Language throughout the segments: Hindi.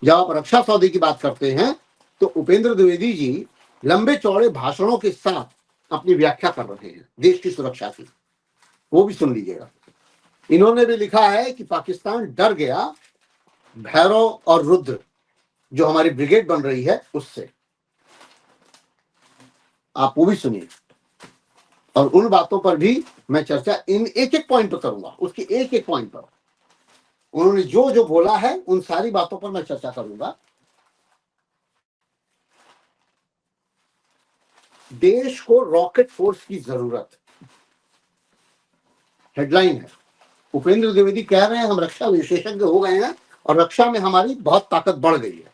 जब आप रक्षा सौदे की बात करते हैं तो उपेंद्र द्विवेदी जी लंबे चौड़े भाषणों के साथ अपनी व्याख्या कर रहे हैं देश की सुरक्षा की, वो भी सुन लीजिएगा। इन्होंने भी लिखा है कि पाकिस्तान डर गया भैरव और रुद्र जो हमारी ब्रिगेड बन रही है उससे, आप वो भी सुनिए। और उन बातों पर भी मैं चर्चा इन एक एक पॉइंट पर करूंगा, उसके एक एक पॉइंट पर उन्होंने जो जो बोला है उन सारी बातों पर मैं चर्चा करूंगा। देश को रॉकेट फोर्स की जरूरत, हेडलाइन है। उपेंद्र द्विवेदी कह रहे हैं हम रक्षा विशेषज्ञ हो गए हैं और रक्षा में हमारी बहुत ताकत बढ़ गई है।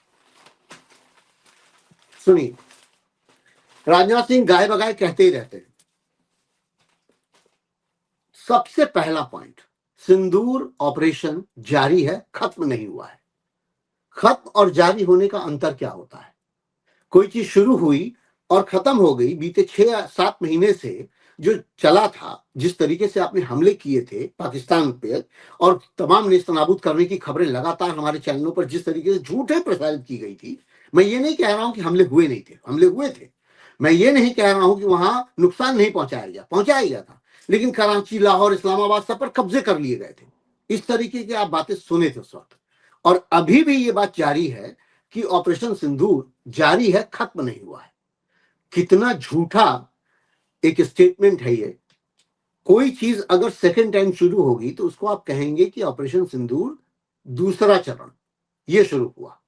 सुनिए, राजनाथ सिंह गाय बगाए कहते ही रहते हैं। सबसे पहला पॉइंट, सिंदूर ऑपरेशन जारी है, खत्म नहीं हुआ है। खत्म और जारी होने का अंतर क्या होता है? कोई चीज शुरू हुई और खत्म हो गई, बीते 6-7 महीने से जो चला था, जिस तरीके से आपने हमले किए थे पाकिस्तान पे और तमाम नेस्तनाबूद करने की खबरें लगातार हमारे चैनलों पर जिस तरीके से झूठे प्रसारित की गई थी, मैं ये नहीं कह रहा हूं कि हमले हुए नहीं थे, हमले हुए थे। मैं ये नहीं कह रहा हूं कि वहां नुकसान नहीं पहुंचाया गया था, लेकिन कराची, लाहौर, इस्लामाबाद सब पर कब्जे कर लिए गए थे। इस तरीके की आप बातें सुने थे उस वक्त, और अभी भी ये बात जारी है कि ऑपरेशन सिंदूर जारी है, खत्म नहीं हुआ है। कितना झूठा एक स्टेटमेंट है ये। कोई चीज अगर सेकेंड टाइम शुरू होगी तो उसको आप कहेंगे कि ऑपरेशन सिंदूर दूसरा चरण ये शुरू हुआ,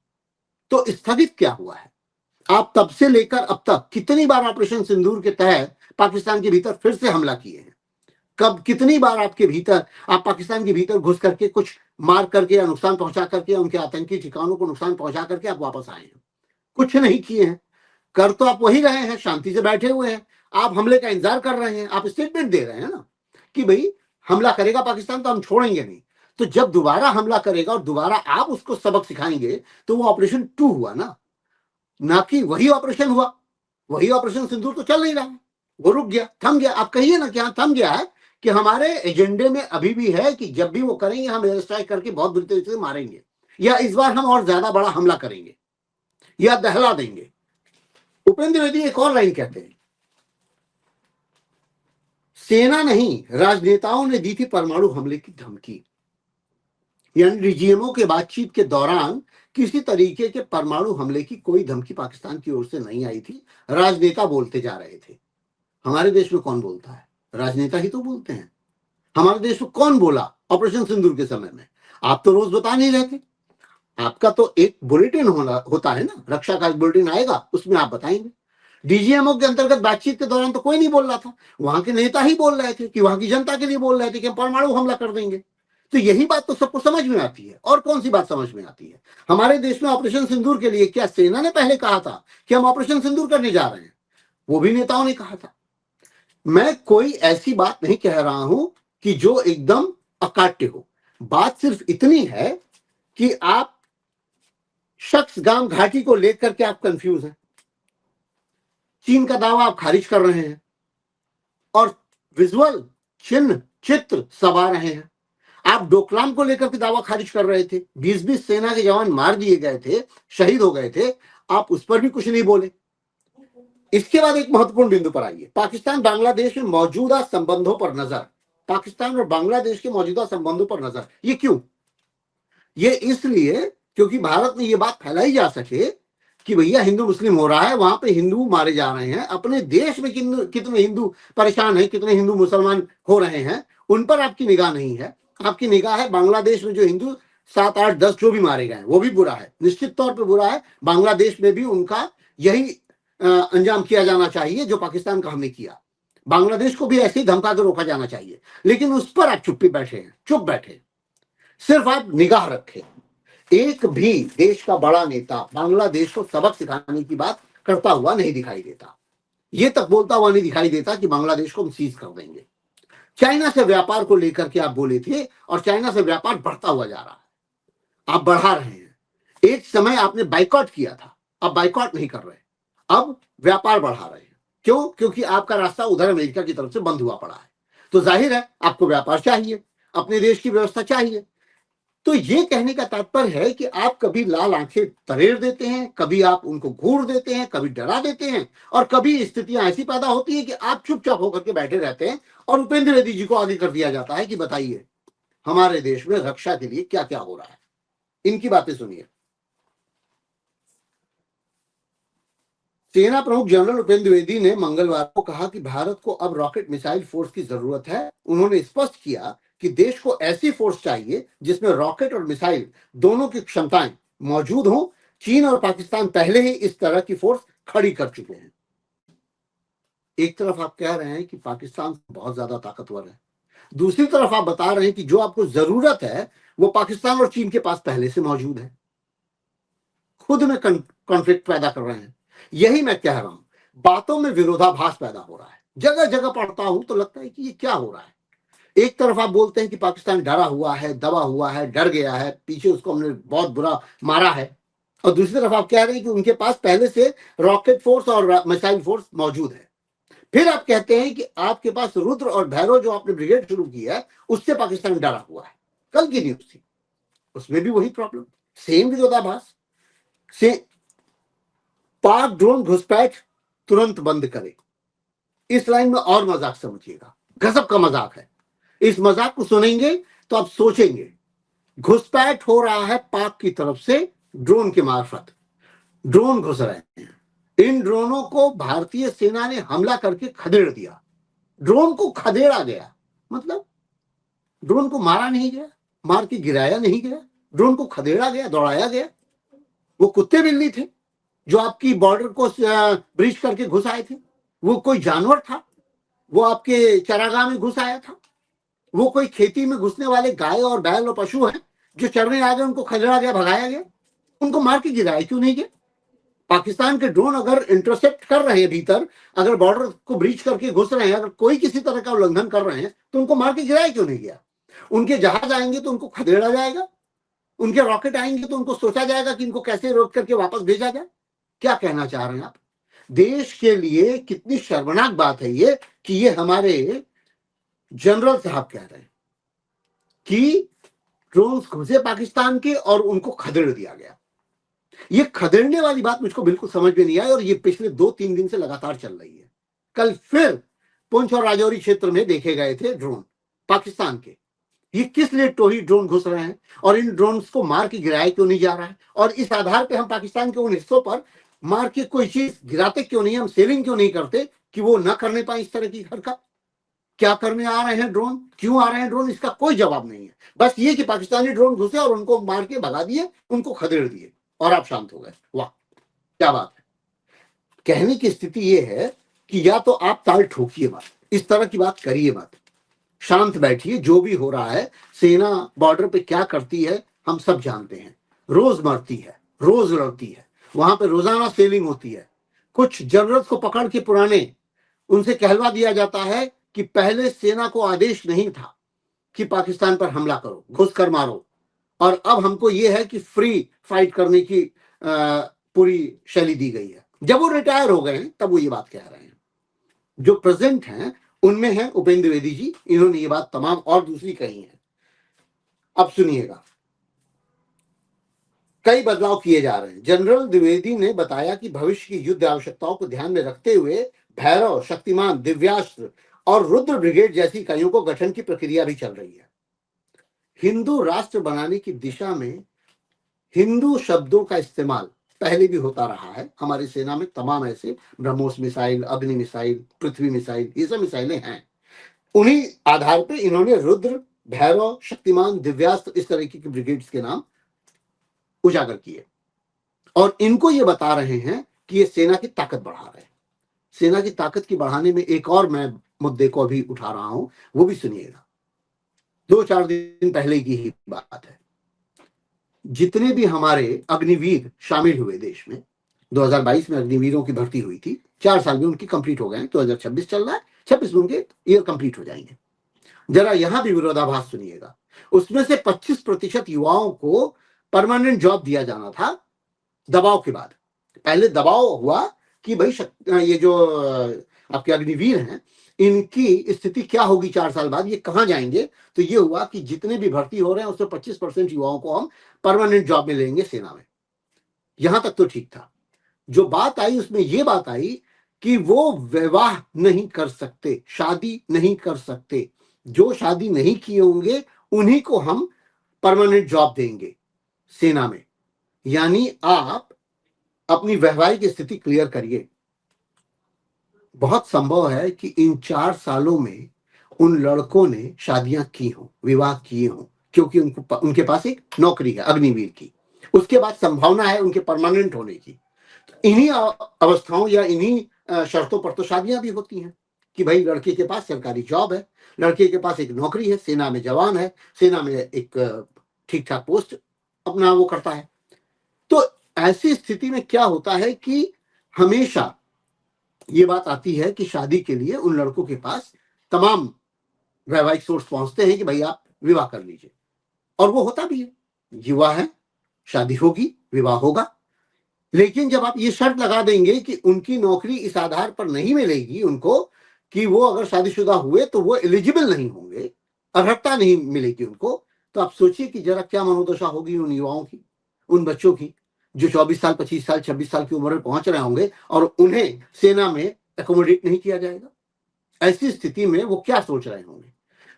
तो स्थगित क्या हुआ है? आप तब से लेकर अब तक कितनी बार ऑपरेशन सिंदूर के तहत पाकिस्तान के भीतर फिर से हमला किए हैं? कब, कितनी बार आपके भीतर, आप पाकिस्तान के भीतर घुस करके कुछ मार करके या नुकसान पहुंचा करके या उनके आतंकी ठिकानों को नुकसान पहुंचा करके आप वापस आए हैं? कुछ नहीं किए हैं। कर तो आप वही रहे हैं, शांति से बैठे हुए हैं। आप हमले का इंतजार कर रहे हैं, आप स्टेटमेंट दे रहे हैं ना कि भाई हमला करेगा पाकिस्तान तो हम छोड़ेंगे नहीं। तो जब दोबारा हमला करेगा और दोबारा आप उसको सबक सिखाएंगे तो वो ऑपरेशन 2 हुआ ना कि वही ऑपरेशन हुआ। वही ऑपरेशन सिंदूर तो चल नहीं रहा है, वो रुक गया, थम गया। आप कहिए ना कि हाँ थम गया है, कि हमारे एजेंडे में अभी भी है कि जब भी वो करेंगे हम एयर स्ट्राइक करके बहुत बुरी तरीके से मारेंगे, या इस बार हम और ज्यादा बड़ा हमला करेंगे या दहला देंगे। उपेंद्र द्विवेदी एक और लाइन कहते हैं, सेना नहीं राजनेताओं ने दी थी परमाणु हमले की धमकी। यानी डीजीएमओ के बातचीत के दौरान किसी तरीके के परमाणु हमले की कोई धमकी पाकिस्तान की ओर से नहीं आई थी, राजनेता बोलते जा रहे थे। हमारे देश में कौन बोलता है? राजनेता ही तो बोलते हैं। हमारे देश में कौन बोला ऑपरेशन सिंदूर के समय में? आप तो रोज बता नहीं रहते। आपका तो एक बुलेटिन होता है ना, रक्षा का एक बुलेटिन आएगा, उसमें आप बताएंगे। डीजीएमओ के अंतर्गत बातचीत के दौरान तो कोई नहीं बोल रहा था, वहां के नेता ही बोल रहे थे कि वहां की जनता के लिए बोल रहे थे कि हम परमाणु हमला कर देंगे। तो यही बात तो सबको समझ में आती है। और कौन सी बात समझ में आती है? हमारे देश में ऑपरेशन सिंदूर के लिए क्या सेना ने पहले कहा था कि हम ऑपरेशन सिंदूर करने जा रहे हैं? वो भी नेताओं ने कहा था। मैं कोई ऐसी बात नहीं कह रहा हूं कि जो एकदम अकाट्य हो। बात सिर्फ इतनी है कि आप शख्सगाम घाटी को लेकर के आप कंफ्यूज हैं। चीन का दावा आप खारिज कर रहे हैं और विजुअल चिन्ह चित्र सबा रहे हैं। आप डोकलाम को लेकर के दावा खारिज कर रहे थे, 20-20 सेना के जवान मार दिए गए थे, शहीद हो गए थे, आप उस पर भी कुछ नहीं बोले। इसके बाद एक महत्वपूर्ण बिंदु पर आइए, पाकिस्तान बांग्लादेश में मौजूदा संबंधों पर नजर। पाकिस्तान और बांग्लादेश के मौजूदा संबंधों पर नजर। ये क्यों? ये इसलिए क्योंकि भारत में ये बात फैलाई जा सके कि भैया हिंदू मुस्लिम हो रहा है, वहां पे हिंदू मारे जा रहे हैं, अपने देश में कितने हिंदू परेशान हैं, कितने हिंदू मुसलमान हो रहे हैं, उन पर आपकी निगाह नहीं है। आपकी निगाह है बांग्लादेश में जो हिंदू 7-8-10 जो भी मारे गए, वो भी बुरा है, निश्चित तौर पर बुरा है। बांग्लादेश में भी उनका यही अंजाम किया जाना चाहिए जो पाकिस्तान का हमने किया। बांग्लादेश को भी ऐसे ही धमका कर रोका जाना चाहिए, लेकिन उस पर आप चुप्पी बैठे हैं, चुप बैठे। सिर्फ आप निगाह रखें। एक भी देश का बड़ा नेता बांग्लादेश को सबक सिखाने की बात करता हुआ नहीं दिखाई देता। ये तक बोलता हुआ नहीं दिखाई देता कि बांग्लादेश को हम सीज कर देंगे। चाइना से व्यापार को लेकर के आप बोले थे और चाइना से व्यापार बढ़ता हुआ जा रहा है, आप बढ़ा रहे हैं। एक समय आपने बाइकआउट किया था, अब बाइकआउट नहीं कर रहे, अब व्यापार बढ़ा रहे हैं। क्यों? क्योंकि आपका रास्ता उधर अमेरिका की तरफ से बंद हुआ पड़ा है। तो जाहिर है आपको व्यापार चाहिए, अपने देश की व्यवस्था चाहिए। तो ये कहने का तात्पर्य है कि आप कभी लाल आंखें तरेर देते हैं, कभी आप उनको घूर देते हैं, कभी डरा देते हैं, और कभी स्थितियां ऐसी पैदा होती है कि आप चुपचाप होकर के बैठे रहते हैं और उपेंद्र द्विवेदी जी को आगे कर दिया जाता है कि बताइए हमारे देश में रक्षा के लिए क्या क्या हो रहा है। इनकी बातें सुनिए। सेना प्रमुख जनरल उपेंद्र द्विवेदी ने मंगलवार को कहा कि भारत को अब रॉकेट मिसाइल फोर्स की जरूरत है। उन्होंने स्पष्ट किया कि देश को ऐसी फोर्स चाहिए जिसमें रॉकेट और मिसाइल दोनों की क्षमताएं मौजूद हों। चीन और पाकिस्तान पहले ही इस तरह की फोर्स खड़ी कर चुके हैं। एक तरफ आप कह रहे हैं कि पाकिस्तान बहुत ज्यादा ताकतवर है, दूसरी तरफ आप बता रहे हैं कि जो आपको जरूरत है वो पाकिस्तान और चीन के पास पहले से मौजूद है। खुद में कॉन्फ्लिक्ट पैदा कर रहे हैं। यही मैं कह रहा हूं, बातों में विरोधाभास पैदा हो रहा है। जगह जगह पढ़ता हूं तो लगता है कि ये क्या हो रहा है। एक तरफ आप बोलते हैं कि पाकिस्तान डरा हुआ है, दबा हुआ है, डर गया है, पीछे उसको हमने बहुत बुरा मारा है, और दूसरी तरफ आप कह रहे हैं कि उनके पास पहले से रॉकेट फोर्स और मिसाइल फोर्स मौजूद है। फिर आप कहते हैं कि आपके पास रुद्र और भैरव जो आपने ब्रिगेड शुरू की है उससे पाकिस्तान डरा हुआ है। कल की न्यूज थी, उसमें भी वही प्रॉब्लम, सेम विरोधाभास से। पाक ड्रोन घुसपैठ तुरंत बंद करे, इस लाइन में और मजाक समझिएगा, गजब का मजाक है। इस मजाक को सुनेंगे तो आप सोचेंगे घुसपैठ हो रहा है पाक की तरफ से ड्रोन के मार्फत। ड्रोन घुस रहे हैं, इन ड्रोनों को भारतीय सेना ने हमला करके खदेड़ दिया। ड्रोन को खदेड़ा गया मतलब ड्रोन को मारा नहीं गया, मार के गिराया नहीं गया, ड्रोन को खदेड़ा गया, दौड़ाया गया। वो कुत्ते बिल्ली थे जो आपकी बॉर्डर को ब्रीच करके घुस आए थे? वो कोई जानवर था? वो आपके चरागाह में घुस आया था? वो कोई खेती में घुसने वाले गाय और बैल और पशु हैं जो चरने आ गए, उनको खदेड़ा गया, भगाया गया? उनको मार के गिराया क्यों नहीं गया? पाकिस्तान के ड्रोन अगर इंटरसेप्ट कर रहे हैं भीतर, अगर बॉर्डर को ब्रीच करके घुस रहे हैं, अगर कोई किसी तरह का उल्लंघन कर रहे हैं तो उनको मार के गिराया क्यों नहीं गया? उनके जहाज आएंगे तो उनको खदेड़ा जाएगा, उनके रॉकेट आएंगे तो उनको सोचा जाएगा कि इनको कैसे रोक करके वापस भेजा जाए। क्या कहना चाह रहे हैं आप? देश के लिए कितनी शर्मनाक बात है ये कि ये हमारे जनरल साहब कह रहे हैं कि ड्रोन घुसे पाकिस्तान के और उनको खदेड़ दिया गया। ये खदेड़ने वाली बात मुझको बिल्कुल समझ में नहीं आई, और ये पिछले 2-3 दिन से लगातार चल रही है। कल फिर पुंछ और राजौरी क्षेत्र में देखे गए थे ड्रोन पाकिस्तान के। ये किस लिए टोही ड्रोन घुस रहे हैं और इन ड्रोन को मार के गिराया क्यों नहीं जा रहा है? और इस आधार पे हम पाकिस्तान के उन हिस्सों पर मार के कोई चीज गिराते क्यों नहीं, हम सेलिंग क्यों नहीं करते कि वो ना करने पाए इस तरह की हरकत? क्या करने आ रहे हैं ड्रोन, क्यों आ रहे हैं ड्रोन, इसका कोई जवाब नहीं है। बस ये कि पाकिस्तानी ड्रोन घुसे और उनको मार के भगा दिए, उनको खदेड़ दिए और आप शांत हो गए। वाह क्या बात है। कहने की स्थिति ये है कि या तो आप ताल ठोकिए मत, इस तरह की बात करिए मत, शांत बैठिए। जो भी हो रहा है, सेना बॉर्डर पे क्या करती है हम सब जानते हैं। रोज मरती है, रोज लड़ती है, वहां पे रोजाना सेलिंग होती है। कुछ जनरल्स को पकड़ के पुराने उनसे कहलवा दिया जाता है कि पहले सेना को आदेश नहीं था कि पाकिस्तान पर हमला करो, घुस कर मारो, और अब हमको ये है कि फ्री फाइट करने की पूरी शैली दी गई है। जब वो रिटायर हो गए हैं तब वो ये बात कह रहे हैं। जो प्रेजेंट हैं उनमें है उपेंद्र द्विवेदी जी, इन्होंने ये बात तमाम और दूसरी कही है। अब सुनिएगा, कई बदलाव किए जा रहे हैं। जनरल द्विवेदी ने बताया कि भविष्य की युद्ध आवश्यकताओं को ध्यान में रखते हुए भैरव, शक्तिमान, दिव्यास्त्र और रुद्र ब्रिगेड जैसी इकाइयों को गठन की प्रक्रिया भी चल रही है। हिंदू राष्ट्र बनाने की दिशा में हिंदू शब्दों का इस्तेमाल पहले भी होता रहा है। हमारी सेना में तमाम ऐसे ब्रह्मोस मिसाइल, अग्नि मिसाइल, पृथ्वी मिसाइल, ये सब मिसाइलें हैं। उन्हीं आधार पे इन्होंने रुद्र, भैरव, शक्तिमान, दिव्यास्त्र इस तरह की ब्रिगेड्स के नाम उजागर किए, और इनको ये बता रहे हैं कि ये सेना की ताकत बढ़ा रहे हैं। सेना की ताकत की बढ़ाने में एक और मैं मुद्दे को अभी उठा रहा हूं, वो भी सुनिएगा। 2-4 दिन पहले की ही बात है। जितने भी हमारे अग्निवीर शामिल हुए देश में, 2022 में अग्निवीरों की भर्ती हुई थी, 4 साल में उनकी कंप्लीट हो गए, 2026 चल रहा है, 26 में उनके ईयर कंप्लीट हो जाएंगे। जरा यहां भी विरोधाभास सुनिएगा। उसमें से 25% युवाओं को परमानेंट जॉब दिया जाना था दबाव के बाद। पहले दबाव हुआ कि भाई ये जो आपके अग्निवीर हैं इनकी स्थिति क्या होगी 4 साल बाद, ये कहां जाएंगे। तो ये हुआ कि जितने भी भर्ती हो रहे हैं उसमें 25% युवाओं को हम परमानेंट जॉब में लेंगे सेना में। यहां तक तो ठीक था। जो बात आई उसमें ये बात आई कि वो विवाह नहीं कर सकते, शादी नहीं कर सकते। जो शादी नहीं किए होंगे उन्हीं को हम परमानेंट जॉब देंगे सेना में। यानी आप अपनी वैवाहिक स्थिति क्लियर करिए। बहुत संभव है कि इन 4 सालों में उन लड़कों ने शादियां की हों, विवाह किए हों, क्योंकि उनके पास एक नौकरी है अग्निवीर की। उसके बाद संभावना है उनके परमानेंट होने की। इन्हीं अवस्थाओं या इन्हीं शर्तों पर तो शादियां भी होती हैं कि भाई लड़के के पास सरकारी जॉब है, लड़के के पास एक नौकरी है, सेना में जवान है, सेना में एक ठीक ठाक पोस्ट अपना वो करता है। तो ऐसी स्थिति में क्या होता है कि हमेशा ये बात आती है कि शादी के लिए उन लड़कों के पास तमाम वैवाहिक सोर्स पहुंचते हैं कि भाई आप विवाह कर लीजिए, और वो होता भी है। युवा है, शादी होगी, विवाह होगा। लेकिन जब आप ये शर्त लगा देंगे कि उनकी नौकरी इस आधार पर नहीं मिलेगी उनको कि वो अगर शादीशुदा हुए तो वो एलिजिबल नहीं होंगे, अर्हता नहीं मिलेगी उनको, तो आप सोचिए कि जरा क्या मनोदशा होगी उन युवाओं की, उन बच्चों की जो 24 साल, 25 साल, 26 साल की उम्र में पहुंच रहे होंगे और उन्हें सेना में एकोमोडेट नहीं किया जाएगा। ऐसी स्थिति में वो क्या सोच रहे होंगे।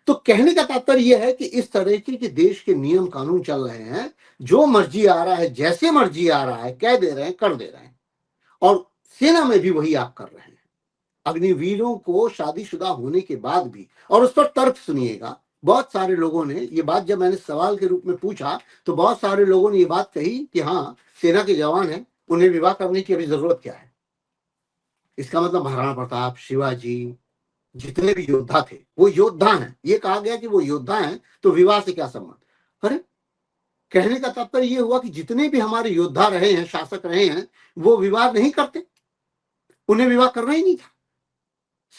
तो कहने का तात्पर्य यह है कि इस तरह के देश के नियम कानून चल रहे हैं, जो मर्जी आ रहा है, जैसे मर्जी आ रहा है, कह दे रहे हैं, कर दे रहे हैं, और सेना में भी वही आप कर रहे हैं। अग्निवीरों को शादीशुदा होने के बाद भी, और उस पर तर्क सुनिएगा, बहुत सारे लोगों ने ये बात, जब मैंने सवाल के रूप में पूछा तो बहुत सारे लोगों ने ये बात कही कि हाँ सेना के जवान हैं, उन्हें विवाह करने की अभी जरूरत क्या है। इसका मतलब महाराणा प्रताप, शिवाजी, जितने भी योद्धा थे वो योद्धा हैं। ये कहा गया कि वो योद्धा हैं तो विवाह से क्या संबंध। अरे कहने का तात्पर्य ये हुआ कि जितने भी हमारे योद्धा रहे हैं, शासक रहे हैं, वो विवाह नहीं करते, उन्हें विवाह करना ही नहीं था।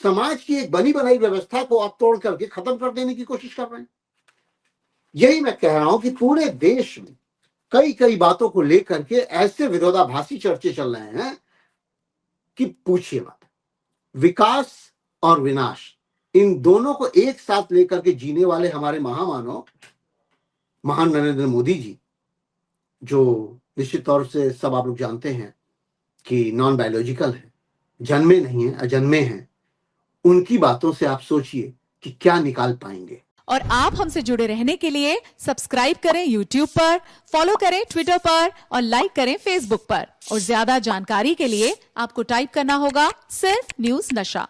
समाज की एक बनी बनाई व्यवस्था को आप तोड़ करके खत्म कर देने की कोशिश कर रहे हैं। यही मैं कह रहा हूं कि पूरे देश में कई कई बातों को लेकर के ऐसे विरोधाभासी चर्चे चल रहे हैं कि पूछिए मत। विकास और विनाश, इन दोनों को एक साथ लेकर के जीने वाले हमारे महामानव महान नरेंद्र मोदी जी, जो निश्चित तौर से सब आप लोग जानते हैं कि नॉन बायोलॉजिकल है, जन्मे नहीं है, अजन्मे हैं, उनकी बातों से आप सोचिए कि क्या निकाल पाएंगे। और आप हमसे जुड़े रहने के लिए सब्सक्राइब करें YouTube पर, फॉलो करें Twitter पर और लाइक करें Facebook पर। और ज्यादा जानकारी के लिए आपको टाइप करना होगा सिर्फ न्यूज़ नशा।